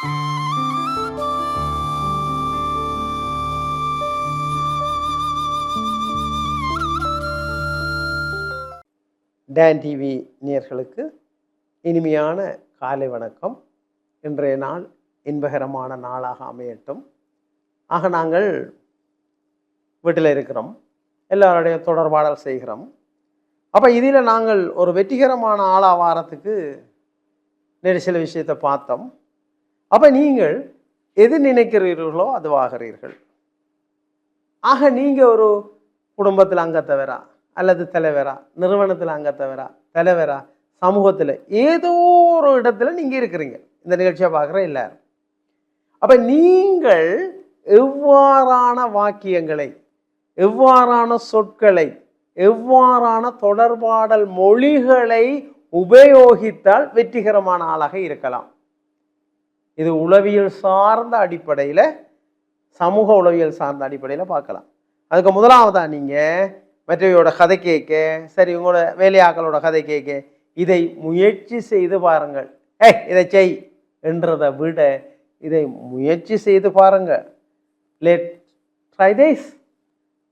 Don TV நேயர்களுக்கு இனிமையான காலை வணக்கம். இன்றைய நாள் இன்பகரமான நாளாக அமையட்டும். ஆக நாங்கள் வீட்டில் இருக்கிறோம், எல்லாருடைய தொடர்பாடல் செய்கிறோம். அப்போ இதில் நாங்கள் ஒரு வெற்றிகரமான ஆளாக வாரத்துக்கு சில விஷயத்தை பார்த்தோம். அப்போ நீங்கள் எது நினைக்கிறீர்களோ அதுவாகிறீர்கள். ஆக நீங்கள் ஒரு குடும்பத்தில் அங்கத்தவரா அல்லது தலைவரா, நிறுவனத்தில் அங்கத்தவரா, தலைவரா, சமூகத்தில் ஏதோ ஒரு இடத்துல நீங்கள் இருக்கிறீங்க. இந்த நிகழ்ச்சியை பார்க்குற எல்லாரும். அப்போ நீங்கள் எவ்வாறான வாக்கியங்களை, எவ்வாறான சொற்களை, எவ்வாறான தொடர்பாடல் மொழிகளை உபயோகித்தால் வெற்றிகரமான ஆளாக இருக்கலாம். இது உளவியல் சார்ந்த அடிப்படையில், சமூக உளவியல் சார்ந்த அடிப்படையில் பார்க்கலாம். அதுக்கு முதலாவதா நீங்கள் மற்றவையோட கதை கேட்க, சரி உங்களோட வேலையாக்களோட கதை கேட்க, இதை முயற்சி செய்து பாருங்கள். இதை செய் என்றதை விட இதை முயற்சி செய்து பாருங்கள். லெட் ட்ரை திஸ்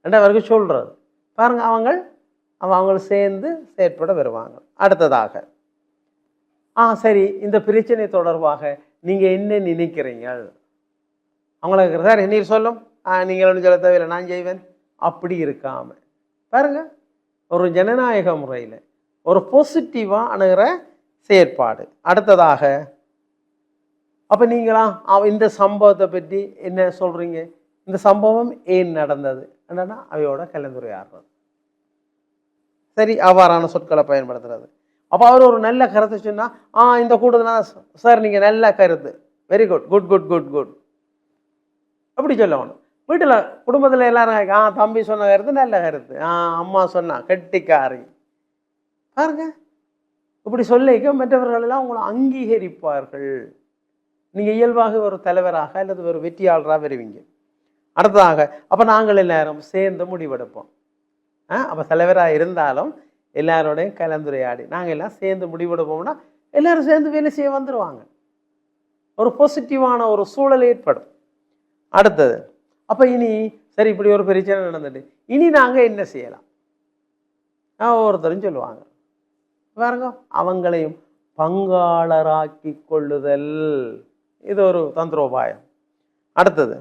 என்ற வரைக்கும் சொல்கிறது பாருங்க. அவங்க சேர்ந்து செயற்பட வருவாங்க. அடுத்ததாக சரி, இந்த பிரச்சனை தொடர்பாக நீங்கள் என்ன நினைக்கிறீங்க? அவங்களுக்கு சார் நீர் சொல்லும், நீங்கள் ஒன்று சொல்ல தேவையில்லை, நான் செய்வேன். அப்படி இருக்காம பாருங்க, ஒரு ஜனநாயக முறையில் ஒரு பாசிட்டிவாக அணுகிற செயற்பாடு. அடுத்ததாக அப்போ நீங்களா இந்த சம்பவத்தை பற்றி என்ன சொல்கிறீங்க? இந்த சம்பவம் ஏன் நடந்தது என்னன்னா அவையோட கலந்துரையாடுறது. சரி, அவ்வாறான சொற்களை பயன்படுத்துறது. அப்போ அவர் ஒரு நல்ல கருத்தை சொன்னால் இந்த கூட்டத்தில் சார் நீங்கள் நல்ல கருத்து, very good, good good good good அப்படி சொல்லணும். வீட்டில் குடும்பத்தில் எல்லாரும் தம்பி சொன்ன கருத்து நல்ல கருத்து, அம்மா சொன்னா கெட்டிக்காரி. பாருங்க, இப்படி சொல்லிக்க மற்றவர்களெல்லாம் உங்களை அங்கீகரிப்பார்கள். நீங்கள் இயல்பாக ஒரு தலைவராக அல்லது ஒரு வெற்றியாளராக வருவீங்க. அடுத்ததாக அப்போ நாங்கள் எல்லாரும் சேர்ந்து முடிவெடுப்போம். அப்போ தலைவராக இருந்தாலும் எல்லாரோடையும் கலந்துரையாடி நாங்கள் எல்லாம் சேர்ந்து முடிவெடுப்போம்னா எல்லாரும் சேர்ந்து வேலை செய்ய வந்துடுவாங்க. ஒரு பாசிட்டிவான ஒரு சூழல் ஏற்படும். அடுத்தது அப்போ இனி சரி, இப்படி ஒரு பிரச்சனை நடந்துட்டு இனி நாங்கள் என்ன செய்யலாம்? ஒவ்வொருத்தரும் சொல்லுவாங்க பாருங்க, அவங்களையும் பங்காளராக்கி கொள்ளுதல், இது ஒரு தந்திரோபாயம். அடுத்தது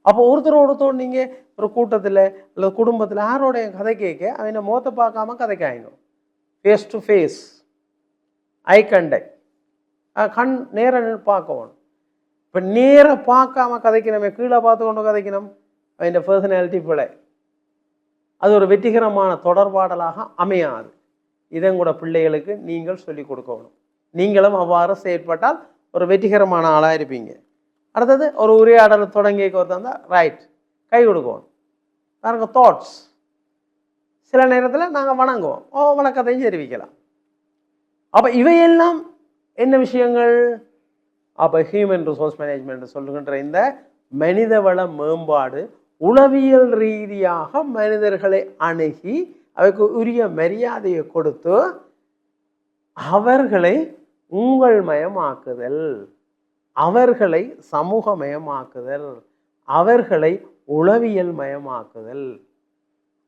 அப்போ ஒருத்தர் நீங்கள் ஒரு கூட்டத்தில் அல்லது குடும்பத்தில் யாரோடைய கதை கேட்க அவனை முகத்தை பார்க்காம கதைக்காயிங்க. Face to face, eye contact, கண் நேர பார்க்கணும். இப்போ நேர பார்க்காம கதைக்கணுமே, கீழே பார்த்து கொண்டு கதைக்கணும், அவன் பர்சனாலிட்டி பிழை. அது ஒரு வெற்றிகரமான தொடர்பாடலாக அமையாது. இதங்கூட பிள்ளைகளுக்கு நீங்கள் சொல்லிக் கொடுக்கணும். நீங்களும் அவ்வாறு செயற்பட்டால் ஒரு வெற்றிகரமான ஆளாக இருப்பீங்க. அடுத்தது ஒரு உரையாடலை தொடங்கி ஒருத்தா ரைட், கை கொடுக்கணும். பாருங்க, தாட்ஸ். சில நேரத்தில் நாங்கள் வணங்குவோம், வணக்கத்தையும் தெரிவிக்கலாம். அப்போ இவையெல்லாம் என்ன விஷயங்கள்? அப்போ ஹியூமன் ரிசோர்ஸ் மேனேஜ்மெண்ட் சொல்லுகின்ற இந்த மனிதவள மேம்பாடு உளவியல் ரீதியாக மனிதர்களை அணுகி அவைக்கு உரிய மரியாதையை கொடுத்து அவர்களை உங்கள் மயமாக்குதல், அவர்களை சமூகமயமாக்குதல், அவர்களை உளவியல் மயமாக்குதல்,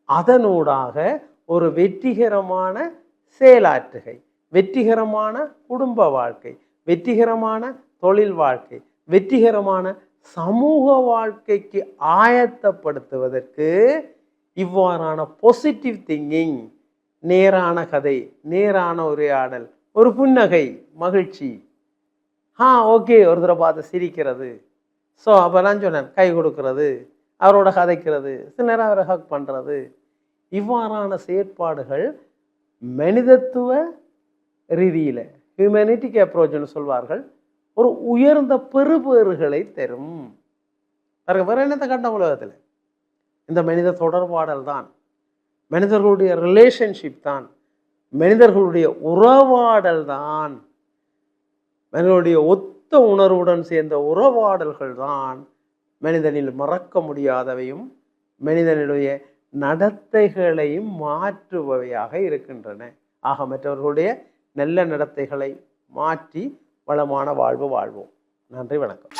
அதனூடாக ஒரு வெற்றிகரமான செயலாற்றுகை, வெற்றிகரமான குடும்ப வாழ்க்கை, வெற்றிகரமான தொழில் வாழ்க்கை, வெற்றிகரமான சமூக வாழ்க்கைக்கு ஆயத்தப்படுத்துவதற்கு இவ்வாறான பாசிட்டிவ் திங்கிங், நேரான கதை, நேரான உரையாடல், ஒரு புன்னகை, மகிழ்ச்சி, ஓகே, ஒரு தடவை பார்த்து சிரிக்கிறது. ஸோ அப்போ நான் சொன்னேன், கை கொடுக்கறது, அவரோட கதைக்கிறது, சில நேரம் அவரை ஹக் பண்ணுறது, இவ்வாறான செயற்பாடுகள் மனிதத்துவ ரீதியில் ஹியூமனிட்டிக் அப்ரோச்னு சொல்வார்கள், ஒரு உயர்ந்த பெறுபேறுகளை தரும். வேற என்னத்தை கண்ட உலகத்தில் இந்த மனித தொடர்பாடல் தான், மனிதர்களுடைய ரிலேஷன்ஷிப் தான், மனிதர்களுடைய உறவாடல் தான், மனிதனுடைய ஒத்த உணர்வுடன் சேர்ந்த உறவாடல்கள் தான் மனிதனில் மறக்க முடியாதவையும் மனிதனுடைய நடத்தைகளையும் மாற்றுபவையாக இருக்கின்றன. ஆக மற்றவர்களுடைய நல்ல நடத்தைகளை மாற்றி வளமான வாழ்வு வாழ்வோம். நன்றி, வணக்கம்.